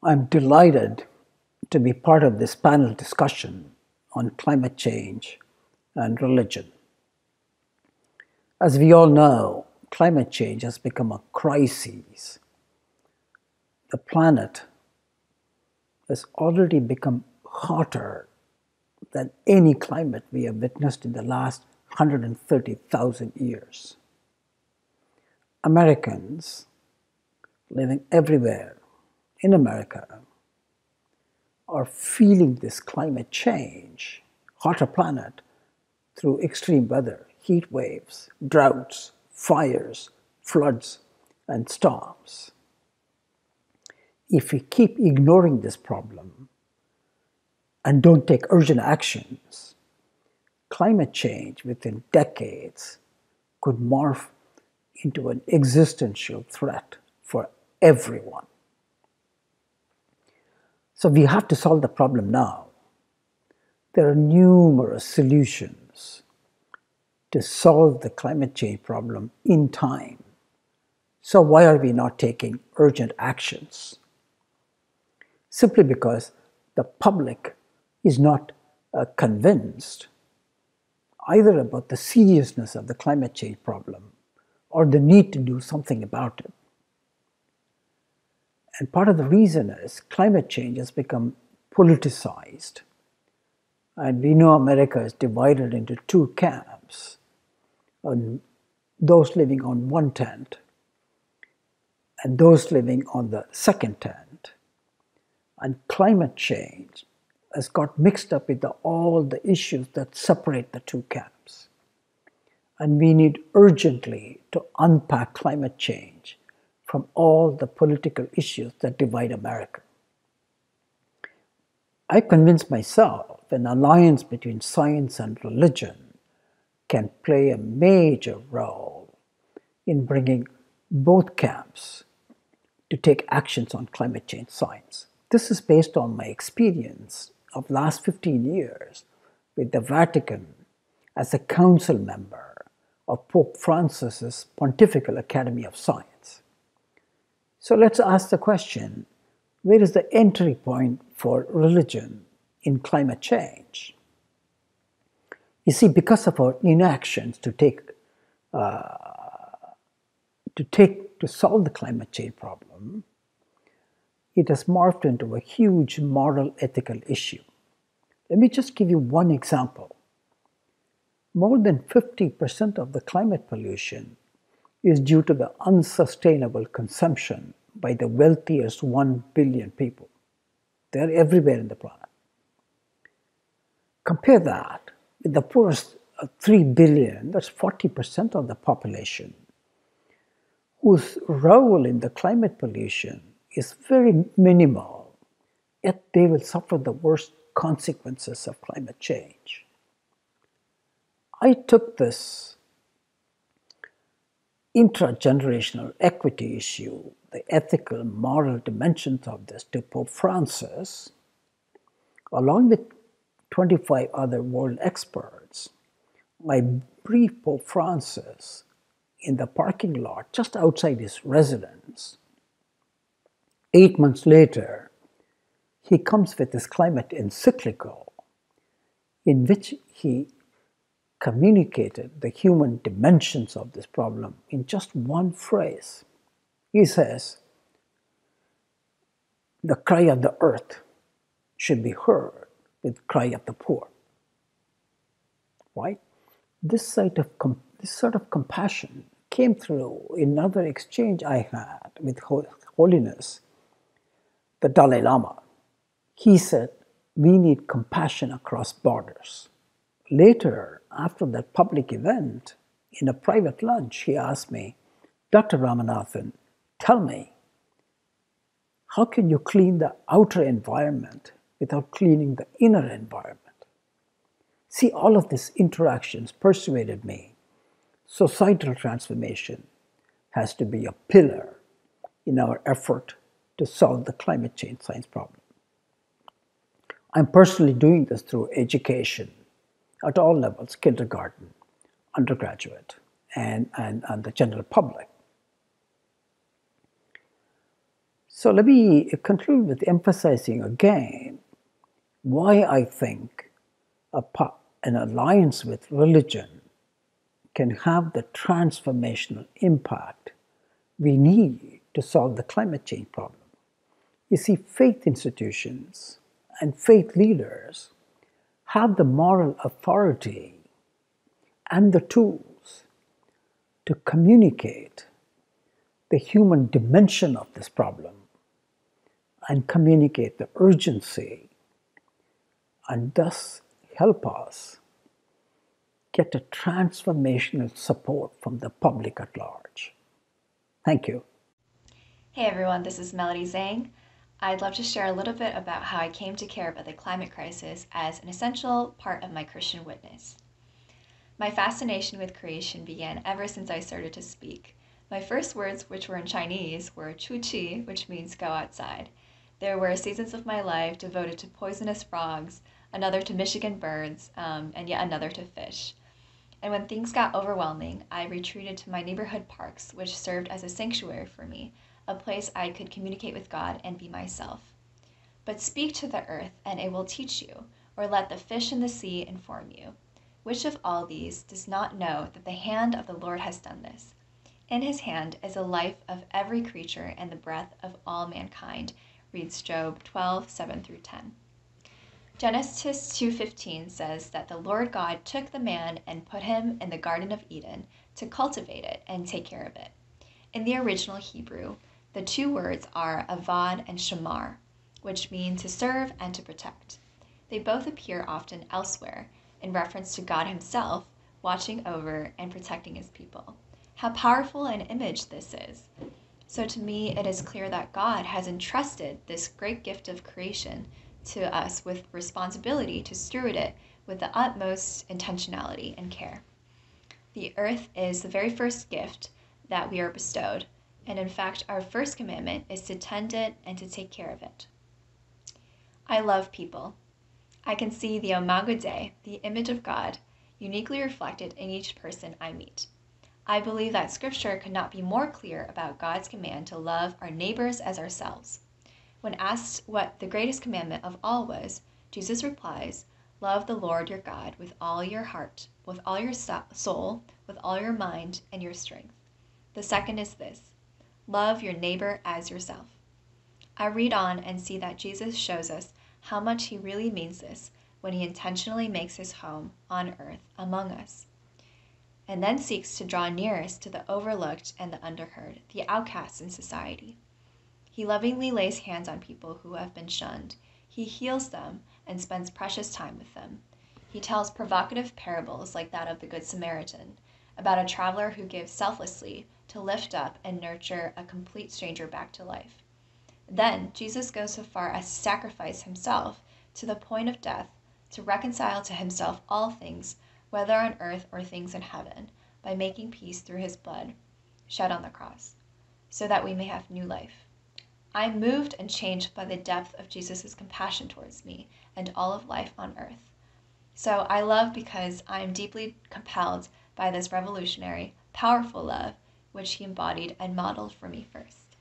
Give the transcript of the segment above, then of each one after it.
I'm delighted to be part of this panel discussion on climate change and religion. As we all know, climate change has become a crisis. The planet has already become hotter than any climate we have witnessed in the last 130,000 years. Americans living everywhere in America are feeling this climate change, hotter planet, through extreme weather, heat waves, droughts, fires, floods, and storms. If we keep ignoring this problem and don't take urgent actions, climate change within decades could morph into an existential threat for everyone. So we have to solve the problem now. There are numerous solutions to solve the climate change problem in time. So why are we not taking urgent actions? Simply because the public is not convinced either about the seriousness of the climate change problem or the need to do something about it. And part of the reason is climate change has become politicized. And we know America is divided into two camps, those living on one tent and those living on the second tent. And climate change has got mixed up with all the issues that separate the two camps. And we need urgently to unpack climate change from all the political issues that divide America. I convinced myself an alliance between science and religion can play a major role in bringing both camps to take actions on climate change science. This is based on my experience of last 15 years with the Vatican as a council member of Pope Francis's Pontifical Academy of Science. So let's ask the question, where is the entry point for religion in climate change? You see, because of our inactions to solve the climate change problem, it has morphed into a huge moral ethical issue. Let me just give you one example. More than 50% of the climate pollution is due to the unsustainable consumption by the wealthiest 1 billion people. They're everywhere in the planet. Compare that with the poorest 3 billion, that's 40% of the population, whose role in the climate pollution is very minimal, yet they will suffer the worst consequences of climate change. I took this intragenerational equity issue, the ethical, moral dimensions of this, to Pope Francis, along with 25 other world experts. I briefed Pope Francis in the parking lot just outside his residence. 8 months later, he comes with his climate encyclical, in which he communicated the human dimensions of this problem in just one phrase. He says, the cry of the earth should be heard with the cry of the poor. Right? This sort of compassion came through in another exchange I had with Holiness, the Dalai Lama. He said, we need compassion across borders. Later, after that public event, in a private lunch, he asked me, Dr. Ramanathan, tell me, how can you clean the outer environment without cleaning the inner environment? See, all of these interactions persuaded me societal transformation has to be a pillar in our effort to solve the climate change science problem. I'm personally doing this through education at all levels, kindergarten, undergraduate, and the general public. So let me conclude with emphasizing again why I think an alliance with religion can have the transformational impact we need to solve the climate change problem. You see, faith institutions and faith leaders have the moral authority and the tools to communicate the human dimension of this problem and communicate the urgency and thus help us get a transformational support from the public at large. Thank you. Hey everyone, this is Melody Zhang. I'd love to share a little bit about how I came to care about the climate crisis as an essential part of my Christian witness. My fascination with creation began ever since I started to speak. My first words, which were in Chinese, were 出去, which means go outside. There were seasons of my life devoted to poisonous frogs, another to Michigan birds, and yet another to fish. And when things got overwhelming, I retreated to my neighborhood parks, which served as a sanctuary for me, a place I could communicate with God and be myself. But speak to the earth, and it will teach you, or let the fish in the sea inform you. Which of all these does not know that the hand of the Lord has done this? In his hand is the life of every creature and the breath of all mankind, reads Job 12:7-10. Genesis 2:15 says that the Lord God took the man and put him in the Garden of Eden to cultivate it and take care of it. In the original Hebrew, the two words are avad and shamar, which mean to serve and to protect. They both appear often elsewhere, in reference to God himself watching over and protecting his people. How powerful an image this is. So to me, it is clear that God has entrusted this great gift of creation to us with responsibility to steward it with the utmost intentionality and care. The earth is the very first gift that we are bestowed, and in fact, our first commandment is to tend it and to take care of it. I love people. I can see the Imago Dei, the image of God, uniquely reflected in each person I meet. I believe that Scripture could not be more clear about God's command to love our neighbors as ourselves. When asked what the greatest commandment of all was, Jesus replies, "Love the Lord your God with all your heart, with all your soul, with all your mind, and your strength." The second is this: love your neighbor as yourself. I read on and see that Jesus shows us how much he really means this when he intentionally makes his home on earth among us, and then seeks to draw nearest to the overlooked and the underheard, the outcasts in society. He lovingly lays hands on people who have been shunned. He heals them and spends precious time with them. He tells provocative parables like that of the Good Samaritan, about a traveler who gives selflessly to lift up and nurture a complete stranger back to life. Then Jesus goes so far as to sacrifice himself to the point of death to reconcile to himself all things, whether on earth or things in heaven, by making peace through his blood shed on the cross, so that we may have new life. I'm moved and changed by the depth of Jesus' compassion towards me and all of life on earth. So I love because I am deeply compelled by this revolutionary, powerful love which he embodied and modeled for me first.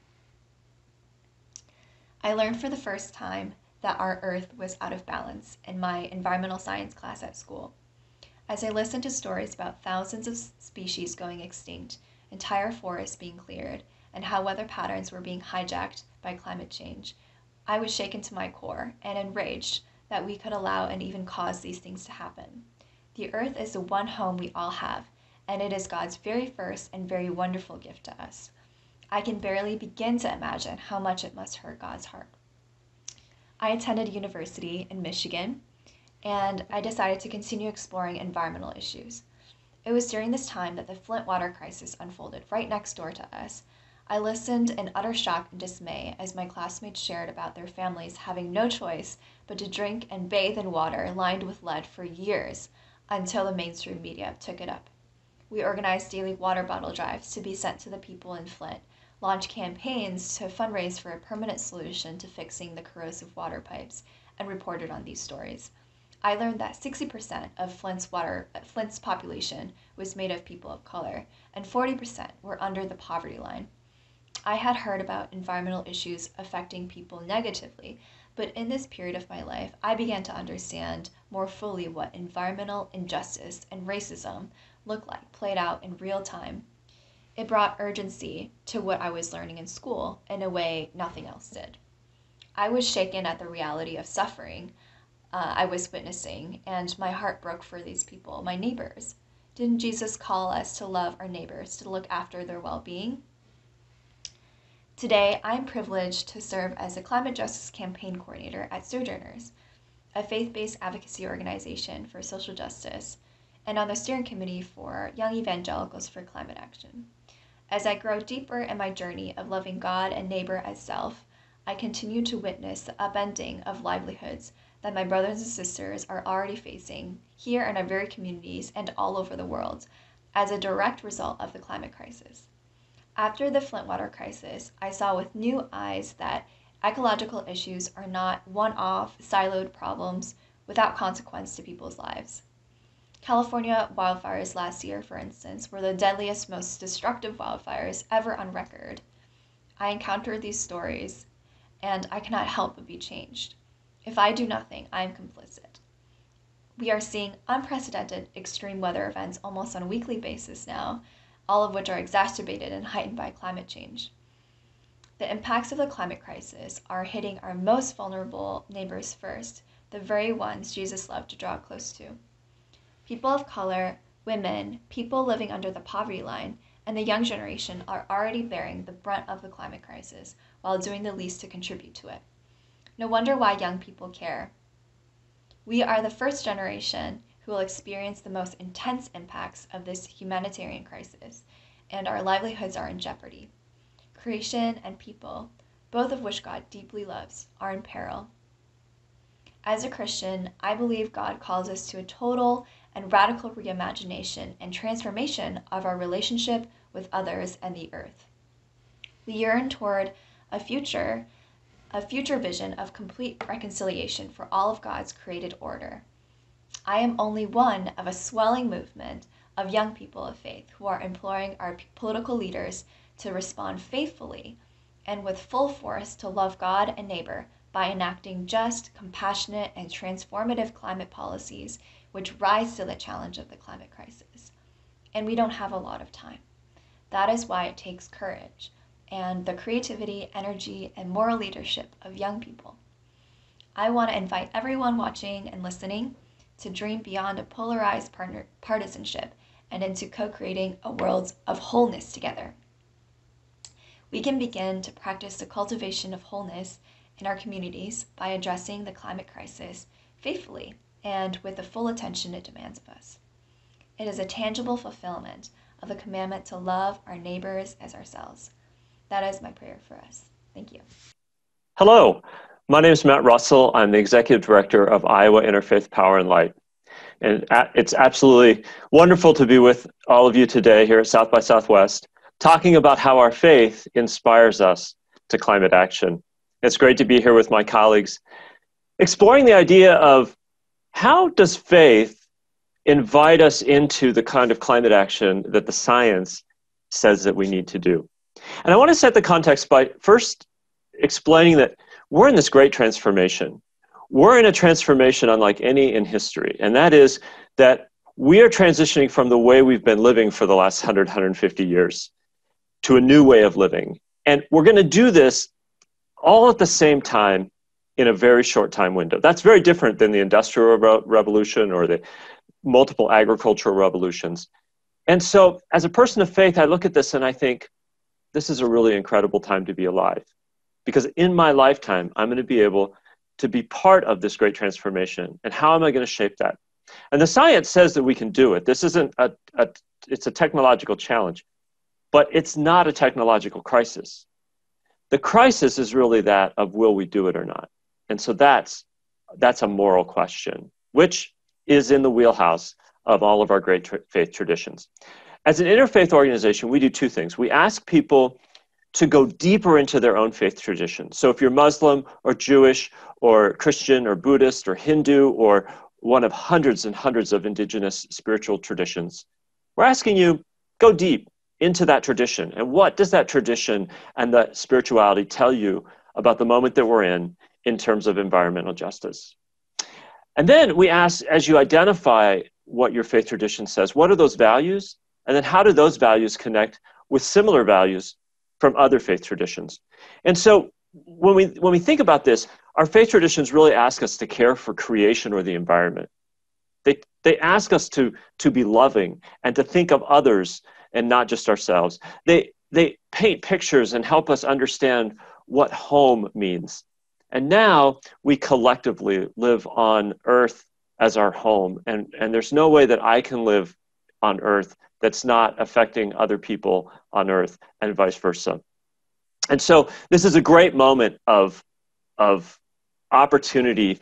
I learned for the first time that our earth was out of balance in my environmental science class at school. As I listened to stories about thousands of species going extinct, entire forests being cleared, and how weather patterns were being hijacked by climate change, I was shaken to my core and enraged that we could allow and even cause these things to happen. The earth is the one home we all have, and it is God's very first and very wonderful gift to us. I can barely begin to imagine how much it must hurt God's heart. I attended university in Michigan, and I decided to continue exploring environmental issues. It was during this time that the Flint water crisis unfolded right next door to us. I listened in utter shock and dismay as my classmates shared about their families having no choice but to drink and bathe in water lined with lead for years until the mainstream media took it up. We organized daily water bottle drives to be sent to the people in Flint, launched campaigns to fundraise for a permanent solution to fixing the corrosive water pipes, and reported on these stories. I learned that 60% of Flint's population was made of people of color, and 40% were under the poverty line. I had heard about environmental issues affecting people negatively, but in this period of my life, I began to understand more fully what environmental injustice and racism look like, played out in real time. It brought urgency to what I was learning in school in a way nothing else did. I was shaken at the reality of suffering I was witnessing, and my heart broke for these people, my neighbors. Didn't Jesus call us to love our neighbors, to look after their well-being? Today, I'm privileged to serve as a climate justice campaign coordinator at Sojourners, a faith-based advocacy organization for social justice, and on the steering committee for Young Evangelicals for Climate Action. As I grow deeper in my journey of loving God and neighbor as self, I continue to witness the upending of livelihoods that my brothers and sisters are already facing here in our very communities and all over the world as a direct result of the climate crisis. After the Flint water crisis, I saw with new eyes that ecological issues are not one-off, siloed problems without consequence to people's lives. California wildfires last year, for instance, were the deadliest, most destructive wildfires ever on record. I encountered these stories, and I cannot help but be changed. If I do nothing, I am complicit. We are seeing unprecedented extreme weather events almost on a weekly basis now, all of which are exacerbated and heightened by climate change. The impacts of the climate crisis are hitting our most vulnerable neighbors first, the very ones Jesus loved to draw close to. People of color, women, people living under the poverty line, and the young generation are already bearing the brunt of the climate crisis while doing the least to contribute to it. No wonder why young people care. We are the first generation who will experience the most intense impacts of this humanitarian crisis, and our livelihoods are in jeopardy. Creation and people, both of which God deeply loves, are in peril. As a Christian, I believe God calls us to a total and radical reimagination and transformation of our relationship with others and the earth. We yearn toward a future vision of complete reconciliation for all of God's created order. I am only one of a swelling movement of young people of faith who are imploring our political leaders to respond faithfully and with full force to love God and neighbor by enacting just, compassionate, and transformative climate policies which rise to the challenge of the climate crisis. And we don't have a lot of time. That is why it takes courage and the creativity, energy, and moral leadership of young people. I want to invite everyone watching and listening to dream beyond a polarized partisanship and into co-creating a world of wholeness together. We can begin to practice the cultivation of wholeness in our communities by addressing the climate crisis faithfully and with the full attention it demands of us. It is a tangible fulfillment of the commandment to love our neighbors as ourselves. That is my prayer for us. Thank you. Hello, my name is Matt Russell. I'm the Executive Director of Iowa Interfaith Power and Light. And it's absolutely wonderful to be with all of you today here at South by Southwest, talking about how our faith inspires us to climate action. It's great to be here with my colleagues, exploring the idea of how does faith invite us into the kind of climate action that the science says that we need to do. And I want to set the context by first explaining that we're in this great transformation. We're in a transformation unlike any in history, and that is that we are transitioning from the way we've been living for the last 100, 150 years to a new way of living. And we're going to do this all at the same time in a very short time window. That's very different than the Industrial Revolution or the multiple agricultural revolutions. And so as a person of faith, I look at this and I think, this is a really incredible time to be alive. Because in my lifetime, I'm going to be able to be part of this great transformation. And how am I going to shape that? And the science says that we can do it. This isn't it's a technological challenge, but it's not a technological crisis. The crisis is really that of will we do it or not? And so that's a moral question, which is in the wheelhouse of all of our great faith traditions. As an interfaith organization, we do two things. We ask people to go deeper into their own faith tradition. So if you're Muslim or Jewish or Christian or Buddhist or Hindu or one of hundreds and hundreds of indigenous spiritual traditions, we're asking you, go deep. into that tradition. And what does that tradition and the spirituality tell you about the moment that we're in terms of environmental justice? And then we ask, as you identify what your faith tradition says, what are those values? And then how do those values connect with similar values from other faith traditions? And so when we think about this, our faith traditions really ask us to care for creation or the environment. They ask us to be loving and to think of others and not just ourselves. They paint pictures and help us understand what home means. And now we collectively live on earth as our home. And there's no way that I can live on earth that's not affecting other people on earth, and vice versa. And so this is a great moment of opportunity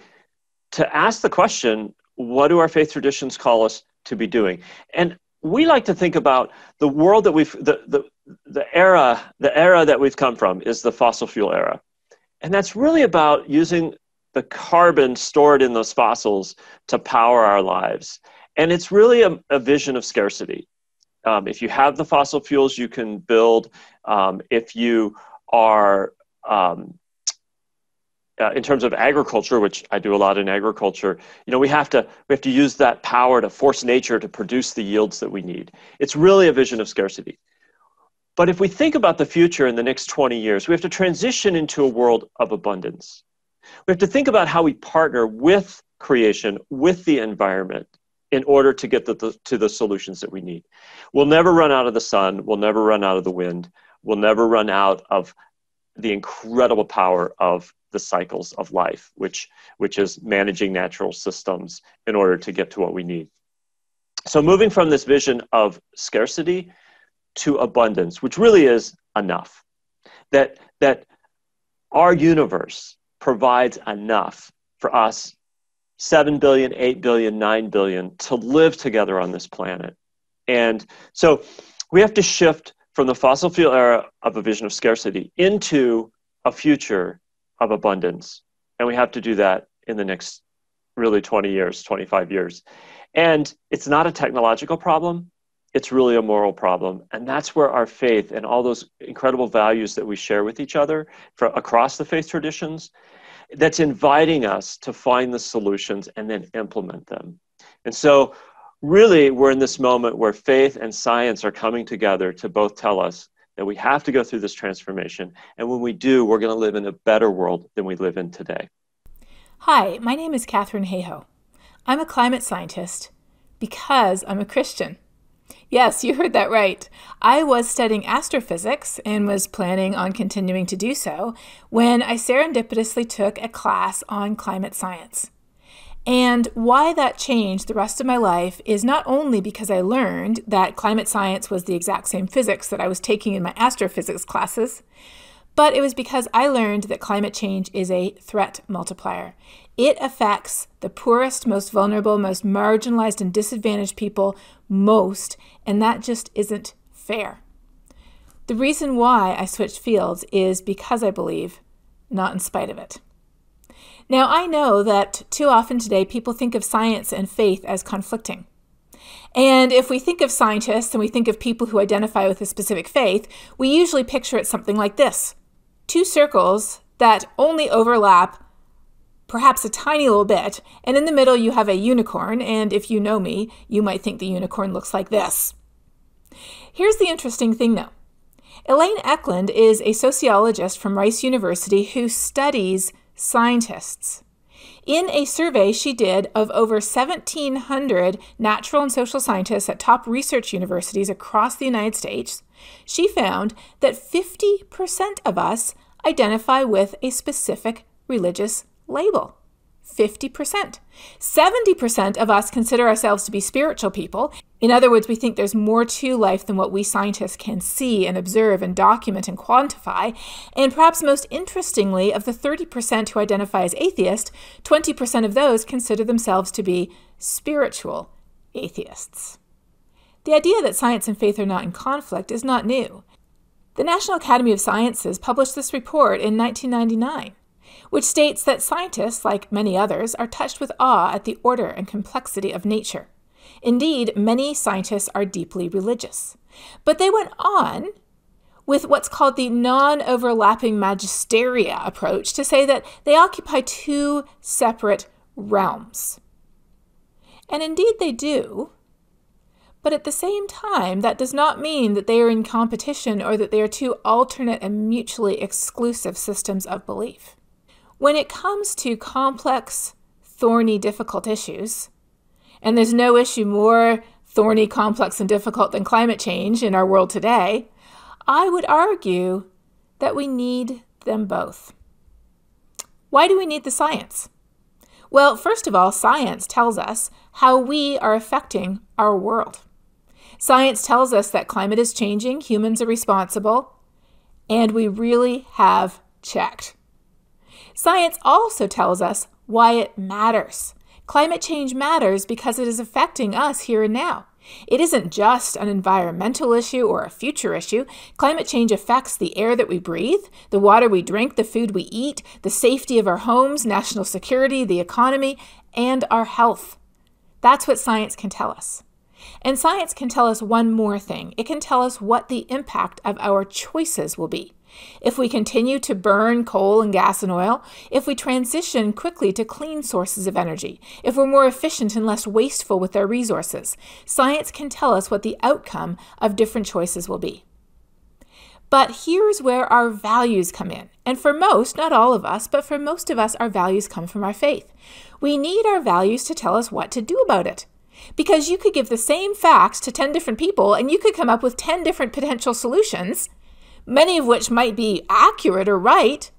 to ask the question, what do our faith traditions call us to be doing? And we like to think about the world that the era that we've come from is the fossil fuel era. And that's really about using the carbon stored in those fossils to power our lives. And it's really a vision of scarcity. If you have the fossil fuels, you can build. If you are, in terms of agriculture, which I do a lot in agriculture, we have to use that power to force nature to produce the yields that we need. It's really a vision of scarcity. But if we think about the future in the next 20 years, we have to transition into a world of abundance. We have to think about how we partner with creation, with the environment, in order to get to the solutions that we need. We'll never run out of the sun. We'll never run out of the wind. We'll never run out of the incredible power of the cycles of life, which is managing natural systems in order to get to what we need. So moving from this vision of scarcity to abundance, which really is enough, that our universe provides enough for us, 7 billion, 8 billion, 9 billion, to live together on this planet. And so we have to shift from the fossil fuel era of a vision of scarcity into a future of abundance. And we have to do that in the next really 20 years, 25 years. And it's not a technological problem. It's really a moral problem. And that's where our faith and all those incredible values that we share with each other across the faith traditions, that's inviting us to find the solutions and then implement them. And so really, we're in this moment where faith and science are coming together to both tell us that we have to go through this transformation. And when we do, we're going to live in a better world than we live in today. Hi, my name is Catherine Hayhoe. I'm a climate scientist because I'm a Christian. Yes, you heard that right. I was studying astrophysics and was planning on continuing to do so when I serendipitously took a class on climate science. And why that changed the rest of my life is not only because I learned that climate science was the exact same physics that I was taking in my astrophysics classes, but it was because I learned that climate change is a threat multiplier. It affects the poorest, most vulnerable, most marginalized and disadvantaged people most, and that just isn't fair. The reason why I switched fields is because I believe, not in spite of it. Now, I know that too often today people think of science and faith as conflicting. And if we think of scientists and we think of people who identify with a specific faith, we usually picture it something like this. Two circles that only overlap perhaps a tiny little bit, and in the middle you have a unicorn, and if you know me, you might think the unicorn looks like this. Here's the interesting thing though. Elaine Eklund is a sociologist from Rice University who studies scientists. In a survey she did of over 1,700 natural and social scientists at top research universities across the United States, she found that 50% of us identify with a specific religious label. 50%. 70% of us consider ourselves to be spiritual people. In other words, we think there's more to life than what we scientists can see and observe and document and quantify. And perhaps most interestingly, of the 30% who identify as atheist, 20% of those consider themselves to be spiritual atheists. The idea that science and faith are not in conflict is not new. The National Academy of Sciences published this report in 1999. Which states that scientists, like many others, are touched with awe at the order and complexity of nature. Indeed, many scientists are deeply religious. But they went on with what's called the non-overlapping magisteria approach to say that they occupy two separate realms. And indeed they do. But at the same time, that does not mean that they are in competition or that they are two alternate and mutually exclusive systems of belief. When it comes to complex, thorny, difficult issues, and there's no issue more thorny, complex, and difficult than climate change in our world today, I would argue that we need them both. Why do we need the science? Well, first of all, science tells us how we are affecting our world. Science tells us that climate is changing, humans are responsible, and we really have checked. Science also tells us why it matters. Climate change matters because it is affecting us here and now. It isn't just an environmental issue or a future issue. Climate change affects the air that we breathe, the water we drink, the food we eat, the safety of our homes, national security, the economy, and our health. That's what science can tell us. And science can tell us one more thing. It can tell us what the impact of our choices will be. If we continue to burn coal and gas and oil, if we transition quickly to clean sources of energy, if we're more efficient and less wasteful with our resources, science can tell us what the outcome of different choices will be. But here's where our values come in. And for most, not all of us, but for most of us, our values come from our faith. We need our values to tell us what to do about it. Because you could give the same facts to 10 different people and you could come up with 10 different potential solutions, many of which might be accurate or right.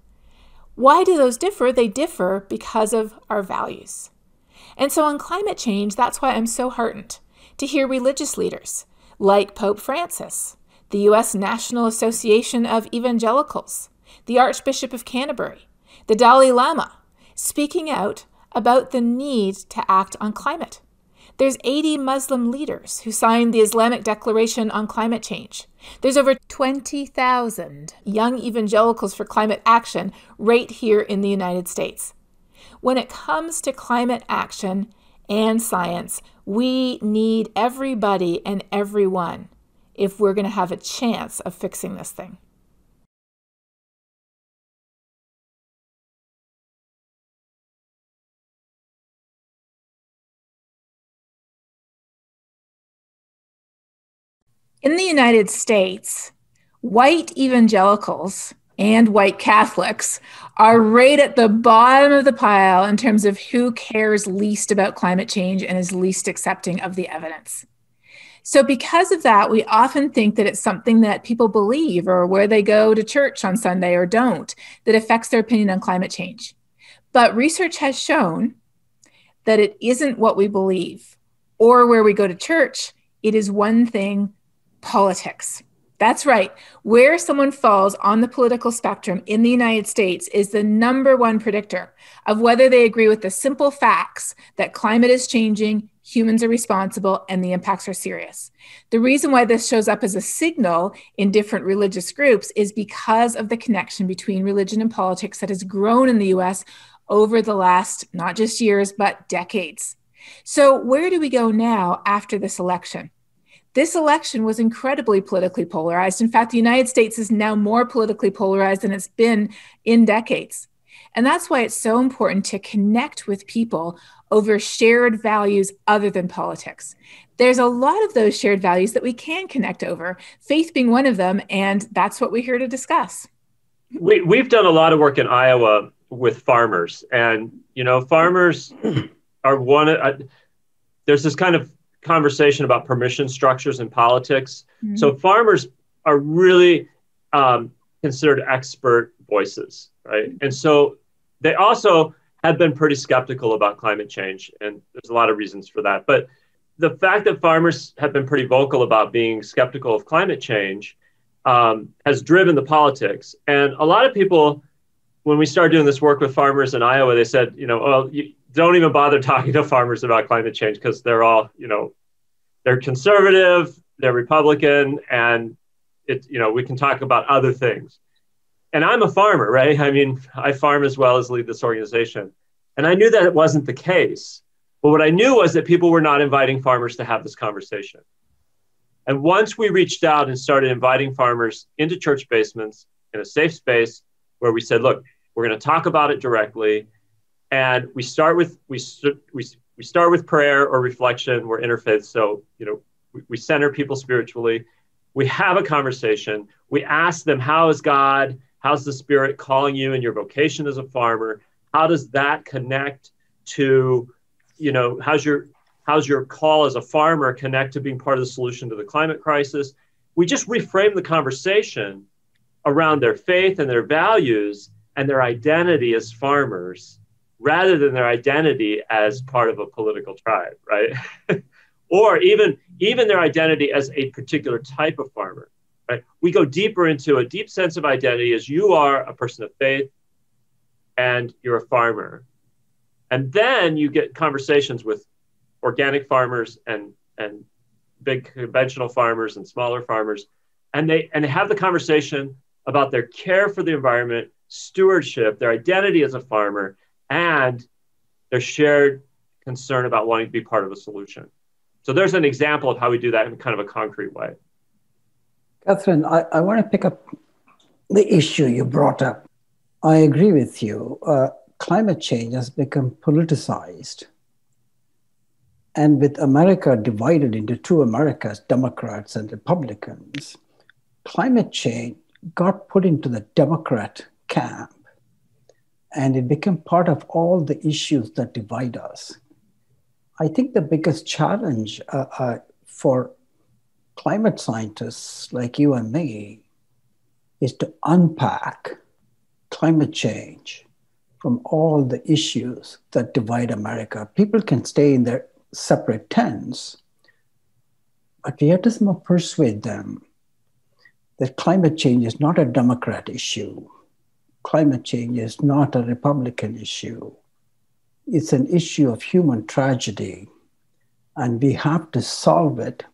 Why do those differ? They differ because of our values. And so on climate change, that's why I'm so heartened to hear religious leaders like Pope Francis, the U.S. National Association of Evangelicals, the Archbishop of Canterbury, the Dalai Lama, speaking out about the need to act on climate. There's 80 Muslim leaders who signed the Islamic Declaration on Climate Change. There's over 20,000 young evangelicals for climate action right here in the United States. When it comes to climate action and science, we need everybody and everyone if we're going to have a chance of fixing this thing. In the United States, white evangelicals and white Catholics are right at the bottom of the pile in terms of who cares least about climate change and is least accepting of the evidence. So because of that, we often think that it's something that people believe or where they go to church on Sunday or don't that affects their opinion on climate change. But research has shown that it isn't what we believe or where we go to church. It is one thing: politics. That's right. Where someone falls on the political spectrum in the United States is the number one predictor of whether they agree with the simple facts that climate is changing, humans are responsible, and the impacts are serious. The reason why this shows up as a signal in different religious groups is because of the connection between religion and politics that has grown in the US over the last, not just years, but decades. So where do we go now after this election? This election was incredibly politically polarized. In fact, the United States is now more politically polarized than it's been in decades. And that's why it's so important to connect with people over shared values other than politics. There's a lot of those shared values that we can connect over, faith being one of them, and that's what we're here to discuss. We've done a lot of work in Iowa with farmers, and farmers are there's this kind of conversation about permission structures in politics. Mm-hmm. So farmers are really considered expert voices, right? And so they also have been pretty skeptical about climate change, and there's a lot of reasons for that. But the fact that farmers have been pretty vocal about being skeptical of climate change has driven the politics. And a lot of people, when we started doing this work with farmers in Iowa, they said, well, you don't even bother talking to farmers about climate change because they're all, they're conservative, they're Republican, and we can talk about other things. And I'm a farmer, right? I mean, I farm as well as lead this organization. And I knew that it wasn't the case. But what I knew was that people were not inviting farmers to have this conversation. And once we reached out and started inviting farmers into church basements in a safe space where we said, look, we're going to talk about it directly. And we start with prayer or reflection. We're interfaith, so we center people spiritually. We have a conversation. We ask them, how is God? How's the Spirit calling you in your vocation as a farmer? How does that connect to, how's your call as a farmer connect to being part of the solution to the climate crisis? We just reframe the conversation around their faith and their values and their identity as farmers, rather than their identity as part of a political tribe, right? Or even their identity as a particular type of farmer, right? We go deeper into a deep sense of identity as you are a person of faith and you're a farmer. And then you get conversations with organic farmers and big conventional farmers and smaller farmers. And they have the conversation about their care for the environment, stewardship, their identity as a farmer, and their shared concern about wanting to be part of a solution. So there's an example of how we do that in kind of a concrete way. Catherine, I want to pick up the issue you brought up. I agree with you. Climate change has become politicized. And with America divided into two Americas, Democrats and Republicans, climate change got put into the Democrat camp. And it became part of all the issues that divide us. I think the biggest challenge for climate scientists like you and me is to unpack climate change from all the issues that divide America. People can stay in their separate tents, but we have to somehow persuade them that climate change is not a Democrat issue. Climate change is not a Republican issue. It's an issue of human tragedy, and we have to solve it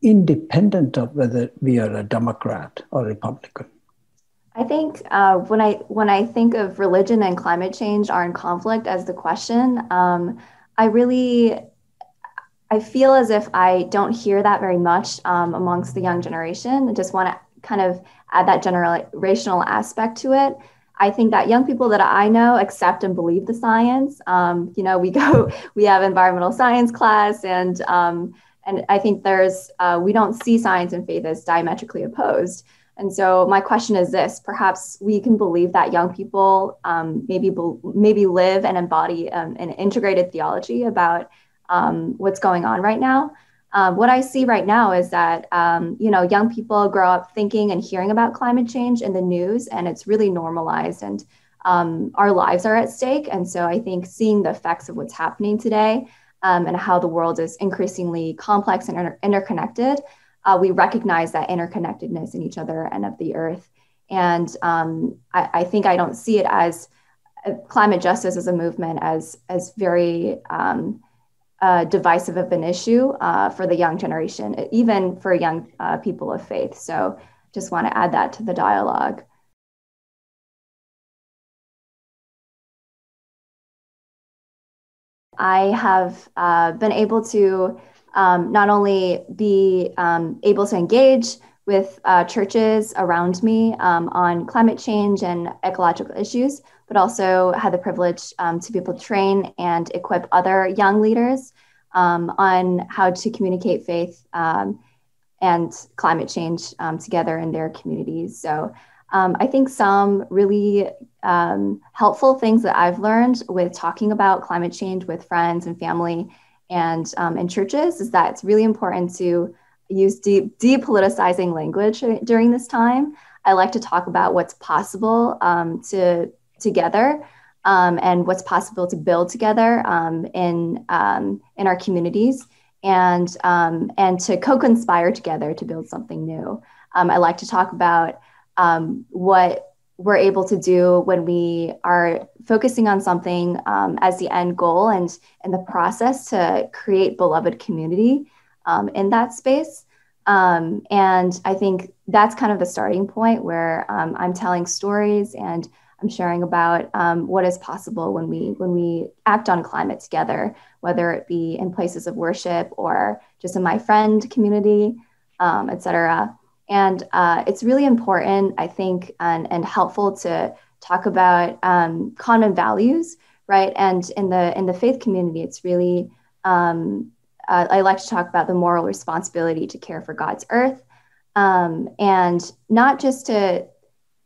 independent of whether we are a Democrat or Republican. I think when I think of religion and climate change are in conflict as the question, I feel as if I don't hear that very much amongst the young generation. I just want to kind of add that generational aspect to it. I think that young people that I know accept and believe the science. We have environmental science class, and I think we don't see science and faith as diametrically opposed. And so my question is this: perhaps we can believe that young people maybe live and embody an integrated theology about what's going on right now. What I see right now is that, young people grow up thinking and hearing about climate change in the news, and it's really normalized, and our lives are at stake. And so I think seeing the effects of what's happening today and how the world is increasingly complex and interconnected, we recognize that interconnectedness in each other and of the earth. And I think I don't see it as climate justice as a movement as very divisive of an issue for the young generation, even for young people of faith. So just want to add that to the dialogue. I have been able to not only be able to engage with churches around me on climate change and ecological issues, but also had the privilege to be able to train and equip other young leaders on how to communicate faith and climate change together in their communities. So I think some really helpful things that I've learned with talking about climate change with friends and family and in churches is that it's really important to use depoliticizing language during this time. I like to talk about what's possible together and what's possible to build together in our communities and to co-conspire together to build something new. I like to talk about what we're able to do when we are focusing on something as the end goal and in the process to create beloved community in that space. And I think that's kind of the starting point where I'm telling stories and I'm sharing about what is possible when we act on climate together, whether it be in places of worship or just in my friend community, et cetera. And it's really important, I think, and helpful to talk about common values, right? And in the faith community, it's really, I like to talk about the moral responsibility to care for God's earth, and not just to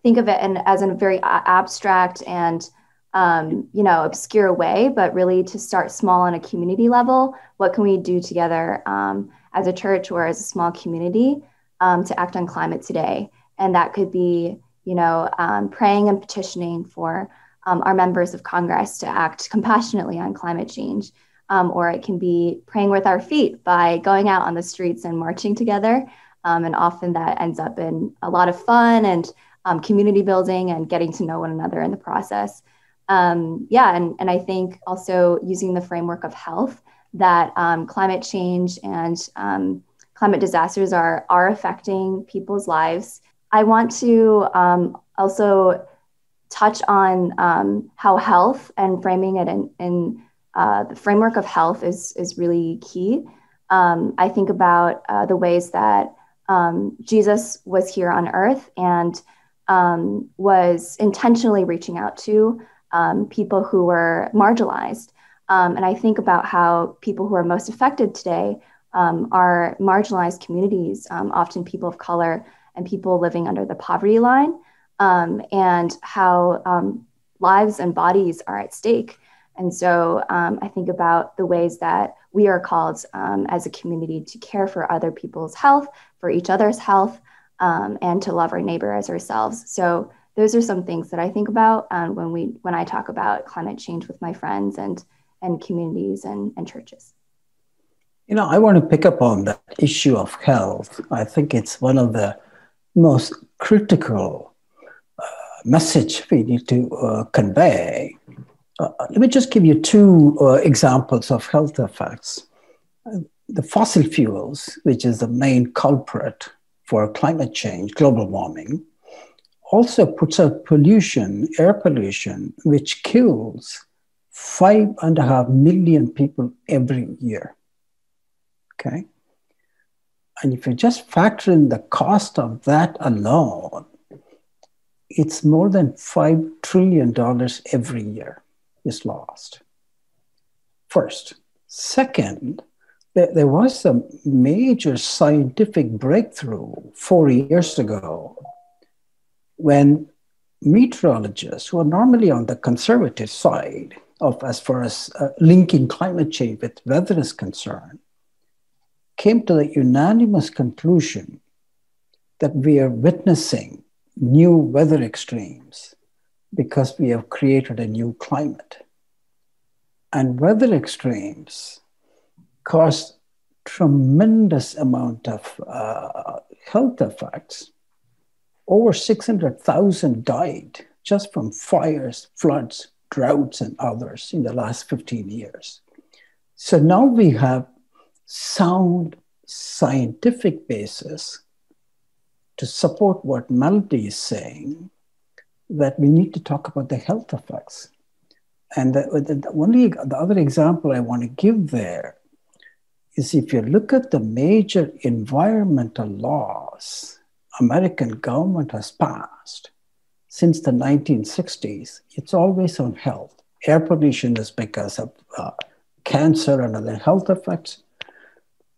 think of it as in a very abstract and obscure way, but really to start small on a community level. What can we do together as a church or as a small community to act on climate today? And that could be, praying and petitioning for our members of Congress to act compassionately on climate change. Or it can be praying with our feet by going out on the streets and marching together. And often that ends up in a lot of fun and community building and getting to know one another in the process. And I think also using the framework of health, that climate change and climate disasters are affecting people's lives. I want to also touch on how health and framing it in the framework of health is really key. I think about the ways that Jesus was here on earth and was intentionally reaching out to people who were marginalized. And I think about how people who are most affected today are marginalized communities, often people of color and people living under the poverty line, and how lives and bodies are at stake. And so I think about the ways that we are called as a community to care for other people's health, for each other's health, and to love our neighbor as ourselves. So those are some things that I think about when I talk about climate change with my friends and communities and churches. I want to pick up on that issue of health. I think it's one of the most critical message we need to convey. Let me just give you two examples of health effects. The fossil fuels, which is the main culprit for climate change, global warming, also puts out pollution, air pollution, which kills 5.5 million people every year. Okay? And if you just factor in the cost of that alone, it's more than $5 trillion every year is lost. First. Second, there was a major scientific breakthrough 4 years ago when meteorologists, who are normally on the conservative side of as far as linking climate change with weather is concerned, came to the unanimous conclusion that we are witnessing new weather extremes because we have created a new climate. And weather extremes cause tremendous amount of health effects. Over 600,000 died just from fires, floods, droughts, and others in the last 15 years. So now we have sound scientific basis to support what Melody is saying, that we need to talk about the health effects. And the other example I want to give there is if you look at the major environmental laws American government has passed since the 1960s, it's always on health. Air pollution is because of cancer and other health effects.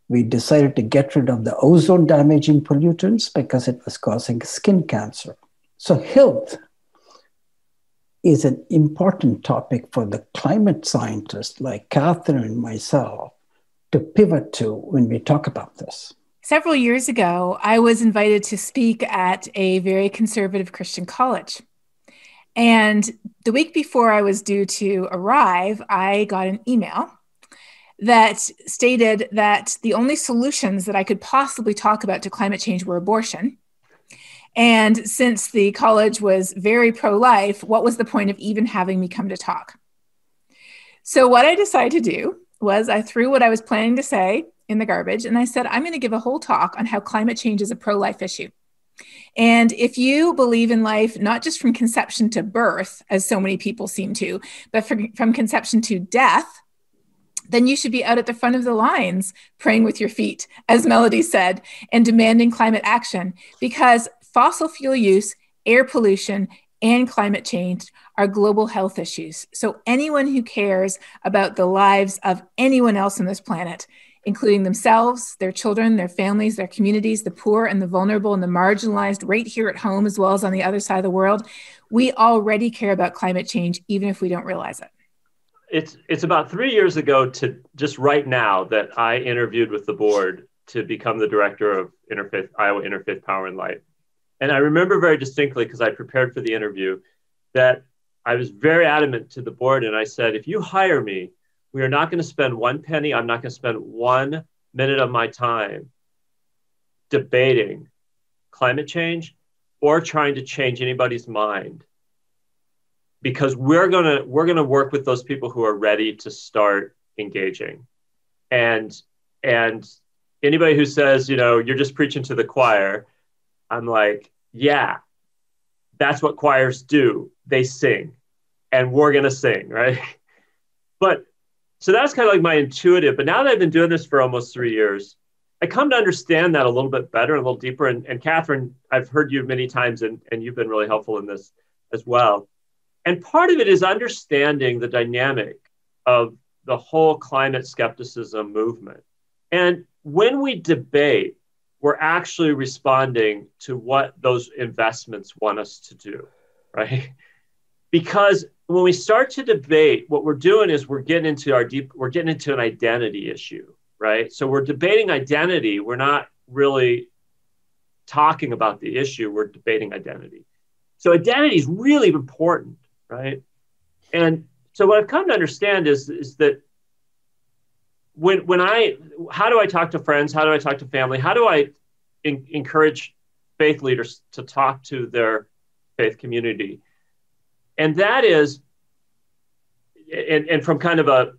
We decided to get rid of the ozone damaging pollutants because it was causing skin cancer. So health is an important topic for the climate scientists like Catherine and myself to pivot to when we talk about this. Several years ago, I was invited to speak at a very conservative Christian college. And the week before I was due to arrive, I got an email that stated that the only solutions that I could possibly talk about to climate change were abortion. And since the college was very pro-life, what was the point of even having me come to talk? So what I decided to do was I threw what I was planning to say in the garbage, and I said, I'm going to give a whole talk on how climate change is a pro-life issue. And if you believe in life, not just from conception to birth, as so many people seem to, but from conception to death, then you should be out at the front of the lines, praying with your feet, as Melody said, and demanding climate action, because fossil fuel use, air pollution, and climate change are global health issues. So anyone who cares about the lives of anyone else on this planet, including themselves, their children, their families, their communities, the poor and the vulnerable and the marginalized right here at home, as well as on the other side of the world, we already care about climate change, even if we don't realize it. It's about 3 years ago to just right now that I interviewed with the board to become the director of Iowa Interfaith Power and Light. And I remember very distinctly, because I prepared for the interview, that I was very adamant to the board. And I said, if you hire me, we are not going to spend one penny. I'm not going to spend 1 minute of my time debating climate change or trying to change anybody's mind, because we're gonna work with those people who are ready to start engaging. And anybody who says, you're just preaching to the choir, I'm like, yeah, that's what choirs do. They sing, and we're gonna sing, right? But so that's kind of like my intuitive. But now that I've been doing this for almost 3 years, I come to understand that a little bit better, a little deeper. And Catherine, I've heard you many times, and you've been really helpful in this as well. And part of it is understanding the dynamic of the whole climate skepticism movement. And when we debate, we're actually responding to what those investments want us to do, right? Because when we start to debate, what we're doing is we're getting into an identity issue, right? So we're debating identity. We're not really talking about the issue. We're debating identity. So identity is really important, right? And so what I've come to understand is that how do I talk to friends? How do I talk to family? How do I encourage faith leaders to talk to their faith community? And that is, and from kind of a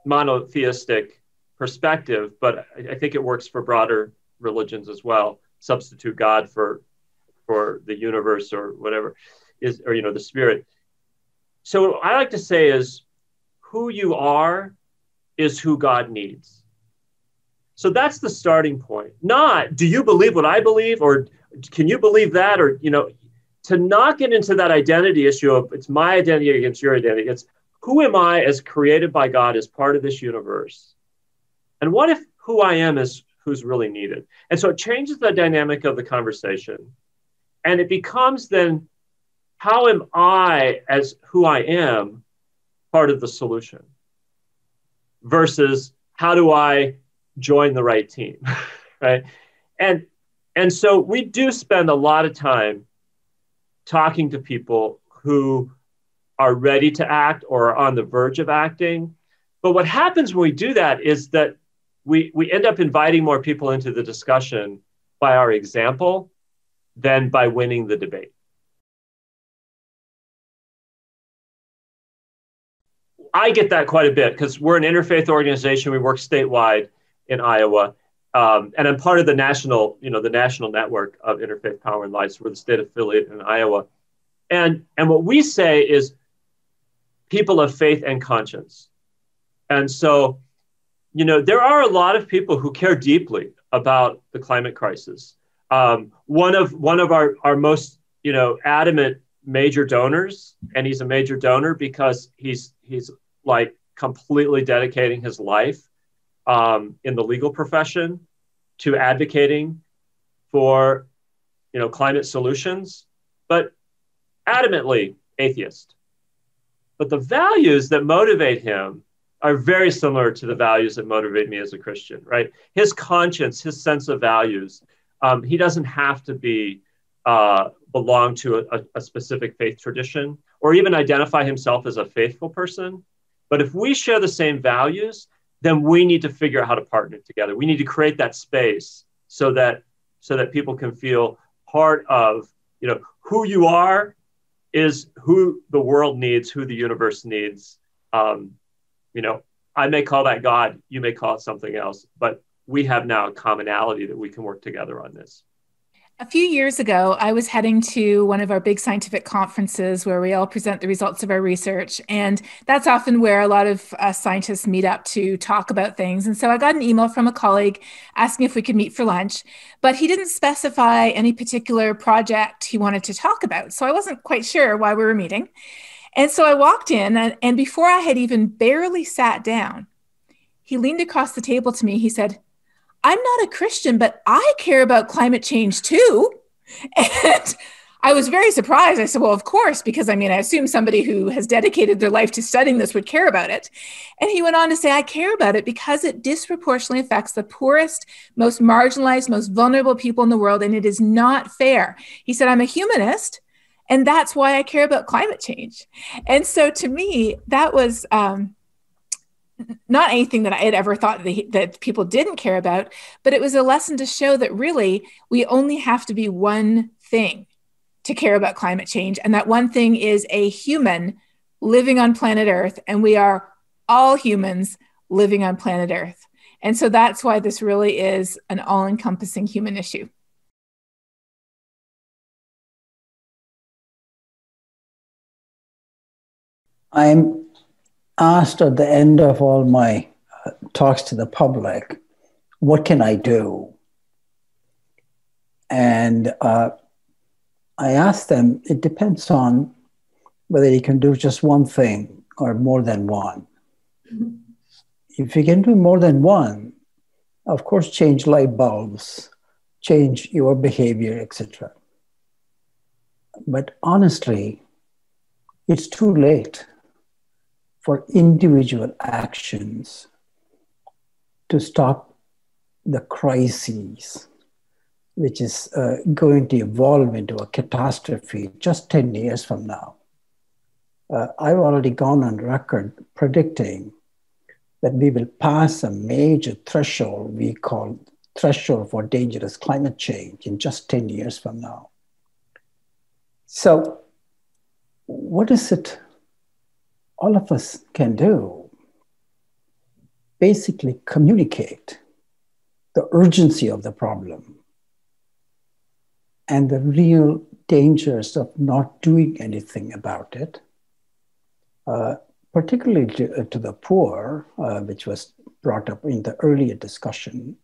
monotheistic perspective, but I think it works for broader religions as well. Substitute God for the universe or whatever the spirit. So what I like to say is, who you are is who God needs. So that's the starting point. Not, do you believe what I believe, or can you believe that, or to not get into that identity issue of it's my identity against your identity. It's who am I as created by God as part of this universe? And what if who I am is who's really needed? And so it changes the dynamic of the conversation. And it becomes then, how am I as who I am part of the solution? Versus how do I join the right team, right? And so we do spend a lot of time talking to people who are ready to act or are on the verge of acting. But what happens when we do that is that we end up inviting more people into the discussion by our example than by winning the debate. I get that quite a bit because we're an interfaith organization. We work statewide in Iowa. And I'm part of the national network of Interfaith Power and Light. So we're the state affiliate in Iowa. And what we say is people of faith and conscience. And so, there are a lot of people who care deeply about the climate crisis. One of our most, adamant major donors, and he's a major donor because he's like completely dedicating his life in the legal profession to advocating for, climate solutions, but adamantly atheist. But the values that motivate him are very similar to the values that motivate me as a Christian, right? His conscience, his sense of values. He doesn't have to belong to a specific faith tradition or even identify himself as a faithful person. But if we share the same values, then we need to figure out how to partner together. We need to create that space so that people can feel part of, who you are is who the world needs, who the universe needs. I may call that God, you may call it something else, but we have now a commonality that we can work together on this. A few years ago, I was heading to one of our big scientific conferences where we all present the results of our research. And that's often where a lot of scientists meet up to talk about things. And so I got an email from a colleague asking if we could meet for lunch, but he didn't specify any particular project he wanted to talk about. So I wasn't quite sure why we were meeting. And so I walked in, and before I had even barely sat down, he leaned across the table to me. He said, "I'm not a Christian, but I care about climate change too." And I was very surprised. I said, "Well, of course, because I assume somebody who has dedicated their life to studying this would care about it." And he went on to say, "I care about it because it disproportionately affects the poorest, most marginalized, most vulnerable people in the world, and it is not fair." He said, "I'm a humanist, and that's why I care about climate change." And so to me, that was not anything that I had ever thought that people didn't care about, but it was a lesson to show that really we only have to be one thing to care about climate change. And that one thing is a human living on planet Earth, and we are all humans living on planet Earth. And so that's why this really is an all-encompassing human issue. I'm asked at the end of all my talks to the public, what can I do? And I asked them, it depends on whether you can do just one thing or more than one. Mm-hmm. If you can do more than one, of course, change light bulbs, change your behavior, etc. But honestly, it's too late for individual actions to stop the crises, which is going to evolve into a catastrophe just 10 years from now. I've already gone on record predicting that we will pass a major threshold we call threshold for dangerous climate change in just 10 years from now. So what is it all of us can do? Basically communicate the urgency of the problem and the real dangers of not doing anything about it, particularly to the poor, which was brought up in the earlier discussion.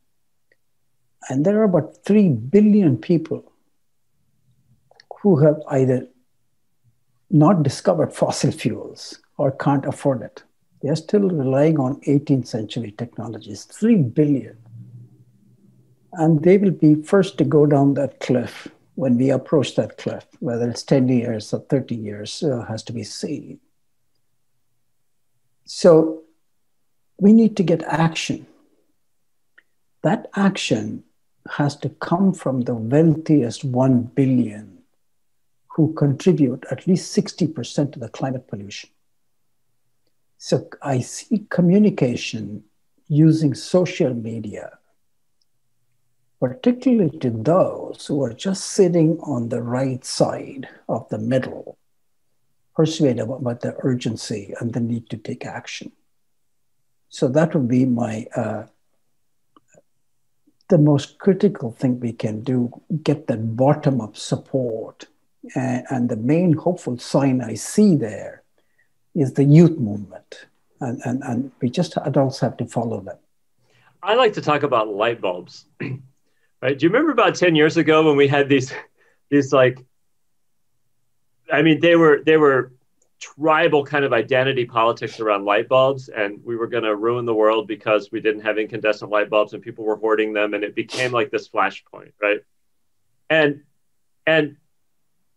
And there are about 3 billion people who have either not discovered fossil fuels or can't afford it. They're still relying on 18th century technologies, 3 billion. And they will be first to go down that cliff when we approach that cliff, whether it's 10 years or 30 years has to be seen. So we need to get action. That action has to come from the wealthiest 1 billion who contribute at least 60% to the climate pollution. So I see communication using social media, particularly to those who are just sitting on the right side of the middle, persuade about the urgency and the need to take action. So that would be my the most critical thing we can do, get that bottom-up support. And the main hopeful sign I see there is the youth movement. And we just, adults have to follow them. I like to talk about light bulbs. Right? Do you remember about 10 years ago when we had these like, I mean, they were tribal kind of identity politics around light bulbs, and we were going to ruin the world because we didn't have incandescent light bulbs and people were hoarding them, and it became like this flashpoint, right? And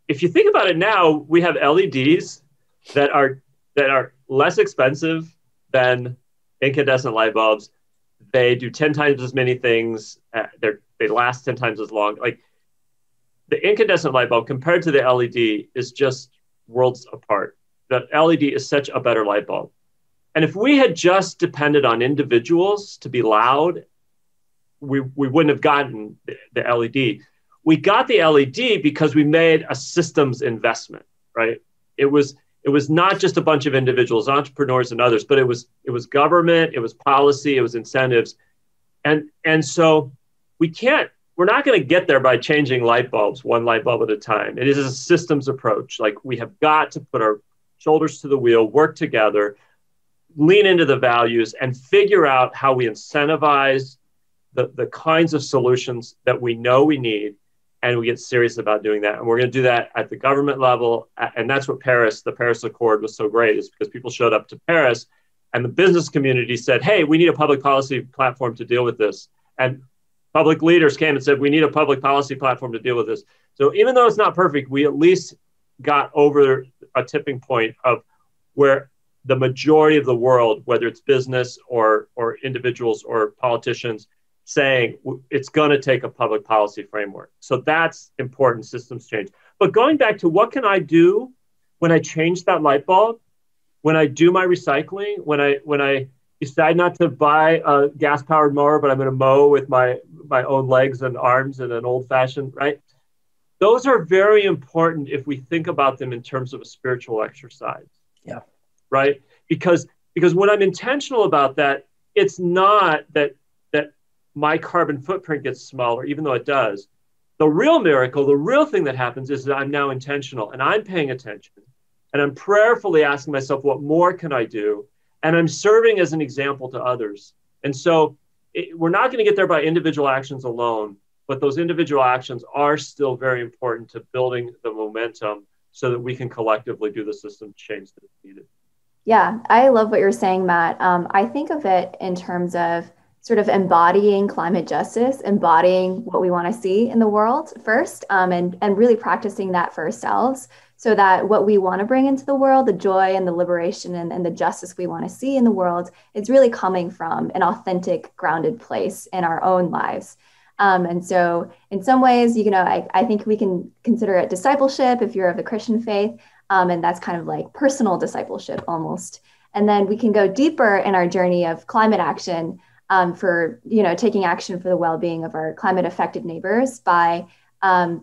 if you think about it now, we have LEDs that are less expensive than incandescent light bulbs. They do 10 times as many things. They last 10 times as long. Like the incandescent light bulb compared to the LED is just worlds apart. The LED is such a better light bulb. And if we had just depended on individuals to be loud, we wouldn't have gotten the LED. We got the LED because we made a systems investment, right? It was not just a bunch of individuals, entrepreneurs and others, but it was government, it was policy, it was incentives. And so we can't we're not going to get there by changing light bulbs, one light bulb at a time. It is a systems approach. Like, we have got to put our shoulders to the wheel, work together, lean into the values, and figure out how we incentivize the kinds of solutions that we know we need. And we get serious about doing that. And we're going to do that at the government level. And that's what the Paris Accord was so great, is because people showed up to Paris and the business community said, hey, we need a public policy platform to deal with this. And public leaders came and said, we need a public policy platform to deal with this. So even though it's not perfect, we at least got over a tipping point of where the majority of the world, whether it's business or individuals or politicians, saying it's going to take a public policy framework. So that's important, systems change. But going back to what can I do when I change that light bulb, when I do my recycling, when I decide not to buy a gas-powered mower, but I'm going to mow with my own legs and arms in an old-fashioned, right? Those are very important if we think about them in terms of a spiritual exercise. Yeah. Right? Because when I'm intentional about that, it's not that my carbon footprint gets smaller, even though it does. The real miracle, the real thing that happens is that I'm now intentional and I'm paying attention and I'm prayerfully asking myself, what more can I do? And I'm serving as an example to others. And so we're not going to get there by individual actions alone, but those individual actions are still very important to building the momentum so that we can collectively do the system change that's needed. Yeah, I love what you're saying, Matt. I think of it in terms of sort of embodying climate justice, embodying what we want to see in the world first, and really practicing that for ourselves, so that what we want to bring into the world, the joy and the liberation and the justice we want to see in the world, is really coming from an authentic, grounded place in our own lives. And so in some ways, I think we can consider it discipleship if you're of the Christian faith, and that's kind of like personal discipleship almost. And then we can go deeper in our journey of climate action, for taking action for the well-being of our climate-affected neighbors by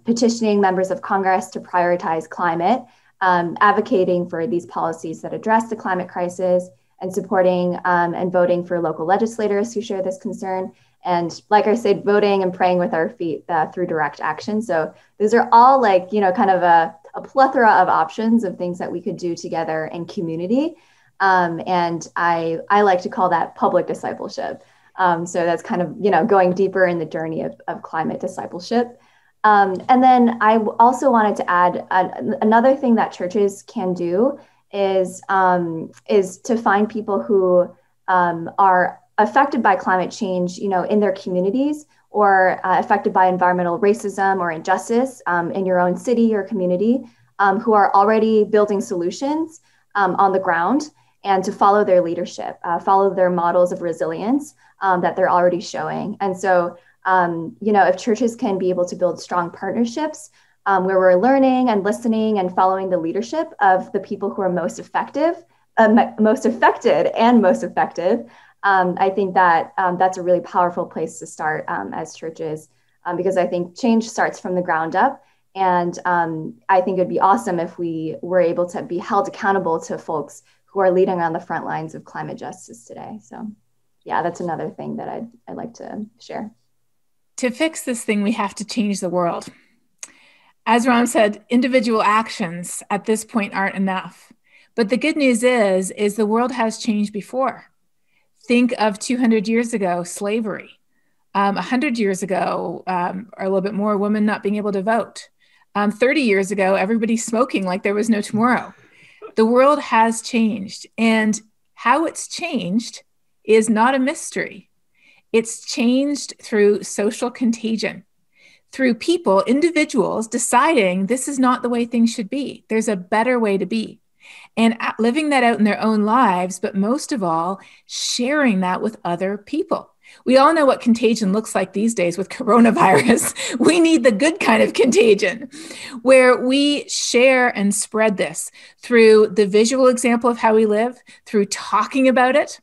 petitioning members of Congress to prioritize climate, advocating for these policies that address the climate crisis, and supporting and voting for local legislators who share this concern. And like I said, voting and praying with our feet through direct action. So those are all kind of a plethora of options of things that we could do together in community. And I like to call that public discipleship. So that's kind of, going deeper in the journey of climate discipleship. And then I also wanted to add another thing that churches can do is to find people who are affected by climate change, in their communities, or affected by environmental racism or injustice in your own city or community, who are already building solutions on the ground, and to follow their leadership, follow their models of resilience that they're already showing. And so, if churches can be able to build strong partnerships where we're learning and listening and following the leadership of the people who are most affected and most effective, I think that that's a really powerful place to start as churches, because I think change starts from the ground up. And I think it'd be awesome if we were able to be held accountable to folks who are leading on the front lines of climate justice today. So yeah, that's another thing that I'd like to share. To fix this thing, we have to change the world. As Ram said, individual actions at this point aren't enough. But the good news is the world has changed before. Think of 200 years ago, slavery. 100 years ago, or a little bit more, women not being able to vote. 30 years ago, everybody smoking like there was no tomorrow. The world has changed, and how it's changed is not a mystery. It's changed through social contagion, through people, individuals deciding this is not the way things should be. There's a better way to be. And living that out in their own lives, but most of all, sharing that with other people. We all know what contagion looks like these days with coronavirus. We need the good kind of contagion, where we share and spread this through the visual example of how we live, through talking about it,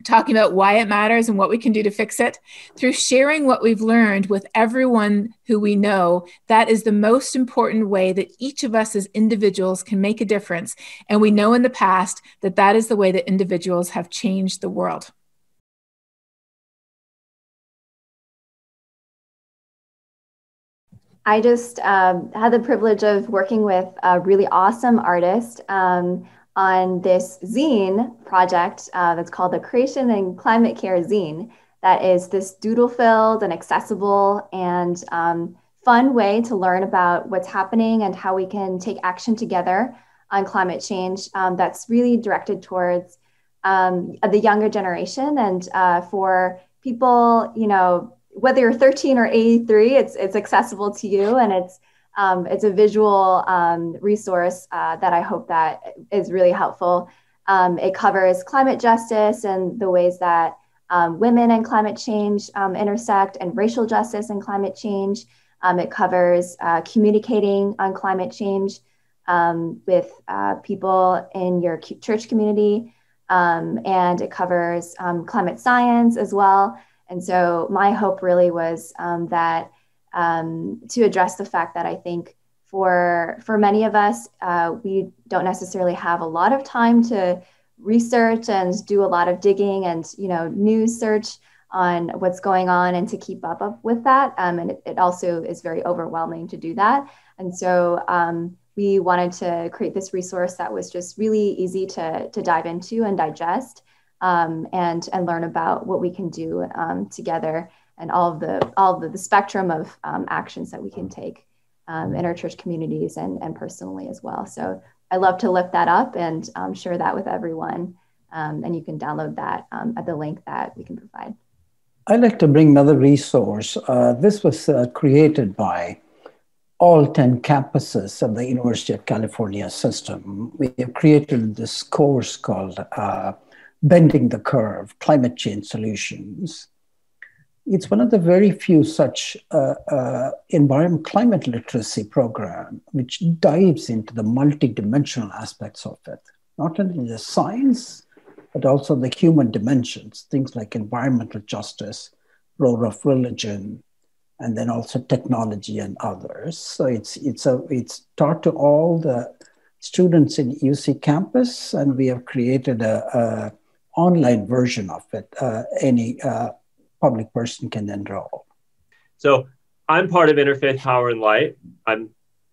talking about why it matters and what we can do to fix it, through sharing what we've learned with everyone who we know. That is the most important way that each of us as individuals can make a difference. And we know in the past that that is the way that individuals have changed the world. I just had the privilege of working with a really awesome artist on this zine project that's called the Creation and Climate Care Zine. That is this doodle-filled and accessible and fun way to learn about what's happening and how we can take action together on climate change. That's really directed towards the younger generation and for people, whether you're 13 or 83, it's accessible to you, and it's a visual resource that I hope that is really helpful. It covers climate justice and the ways that women and climate change intersect, and racial justice and climate change. It covers communicating on climate change with people in your church community, and it covers climate science as well. And so my hope really was that to address the fact that I think for many of us, we don't necessarily have a lot of time to research and do a lot of digging and news search on what's going on and to keep up with that. And it also is very overwhelming to do that. And so we wanted to create this resource that was just really easy to dive into and digest, and learn about what we can do together, and all of the spectrum of actions that we can take in our church communities and personally as well. So I love to lift that up and share that with everyone. And you can download that at the link that we can provide. I'd like to bring another resource. This was created by all 10 campuses of the University of California system. We have created this course called Bending the Curve, Climate Change Solutions. It's one of the very few such climate literacy program which dives into the multidimensional aspects of it, not only the science, but also the human dimensions, things like environmental justice, role of religion, and then also technology and others. So it's taught to all the students in UC campus, and we have created a online version of it. Any public person can enroll. So I'm part of Interfaith Power and Light.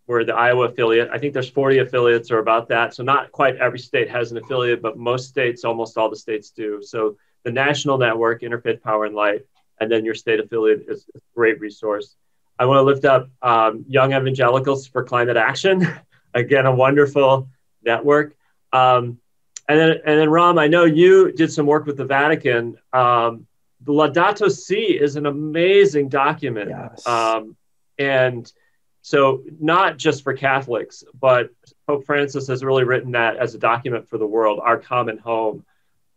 We're the Iowa affiliate. I think there's 40 affiliates or about that. So not quite every state has an affiliate, but most states, almost all the states do. So the national network, Interfaith Power and Light, and then your state affiliate is a great resource. I want to lift up Young Evangelicals for Climate Action. Again, a wonderful network. And then Ram, I know you did some work with the Vatican. The Laudato Si is an amazing document. Yes. And so not just for Catholics, but Pope Francis has really written that as a document for the world, our common home.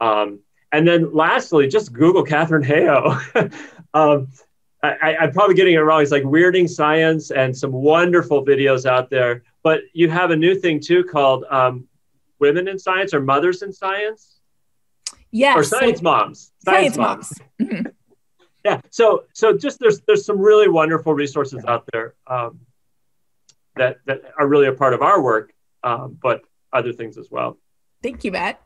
And then lastly, just Google Catherine Hayhoe. I'm probably getting it wrong. It's like Weirding Science and some wonderful videos out there. But you have a new thing too called Women in Science or Mothers in Science? Yes. Or Science Moms. Science Moms. Mm-hmm. Yeah. So just there's some really wonderful resources out there that are really a part of our work, but other things as well. Thank you, Matt.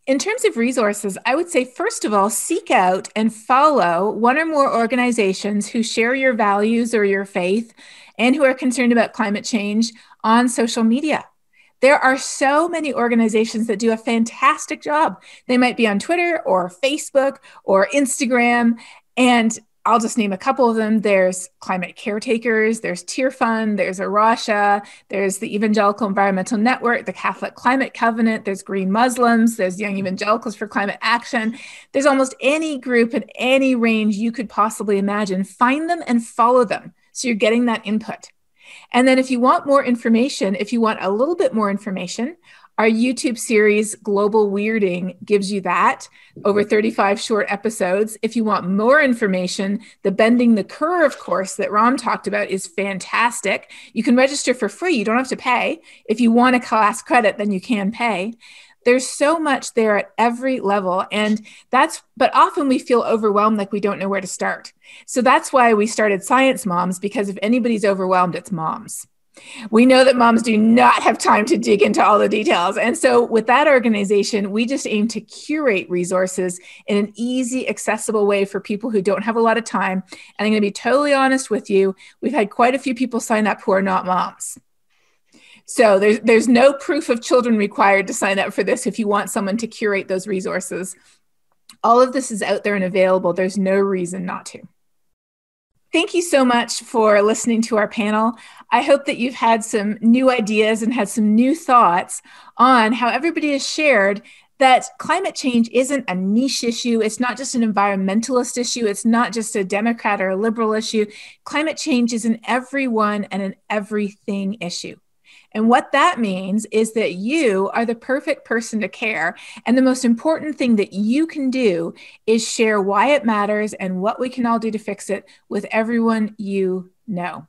In terms of resources, I would say, first of all, seek out and follow one or more organizations who share your values or your faith and who are concerned about climate change on social media. There are so many organizations that do a fantastic job. They might be on Twitter or Facebook or Instagram, and I'll just name a couple of them. There's Climate Caretakers, there's Tear Fund, there's Arasha, there's the Evangelical Environmental Network, the Catholic Climate Covenant, there's Green Muslims, there's Young Evangelicals for Climate Action. There's almost any group in any range you could possibly imagine. Find them and follow them so you're getting that input. And then if you want more information, if you want a little bit more information, our YouTube series, Global Weirding, gives you that, over 35 short episodes. If you want more information, the Bending the Curve course that Ram talked about is fantastic. You can register for free. You don't have to pay. If you want a class credit, then you can pay. There's so much there at every level. But often we feel overwhelmed, like we don't know where to start. So that's why we started Science Moms, because if anybody's overwhelmed, it's moms. We know that moms do not have time to dig into all the details. And so with that organization, we just aim to curate resources in an easy, accessible way for people who don't have a lot of time. And I'm going to be totally honest with you. We've had quite a few people sign up who are not moms. So there's no proof of children required to sign up for this if you want someone to curate those resources. All of this is out there and available. There's no reason not to. Thank you so much for listening to our panel. I hope that you've had some new ideas and had some new thoughts on how everybody has shared that climate change isn't a niche issue. It's not just an environmentalist issue. It's not just a Democrat or a liberal issue. Climate change is an everyone and an everything issue. And what that means is that you are the perfect person to care. And the most important thing that you can do is share why it matters and what we can all do to fix it with everyone you know.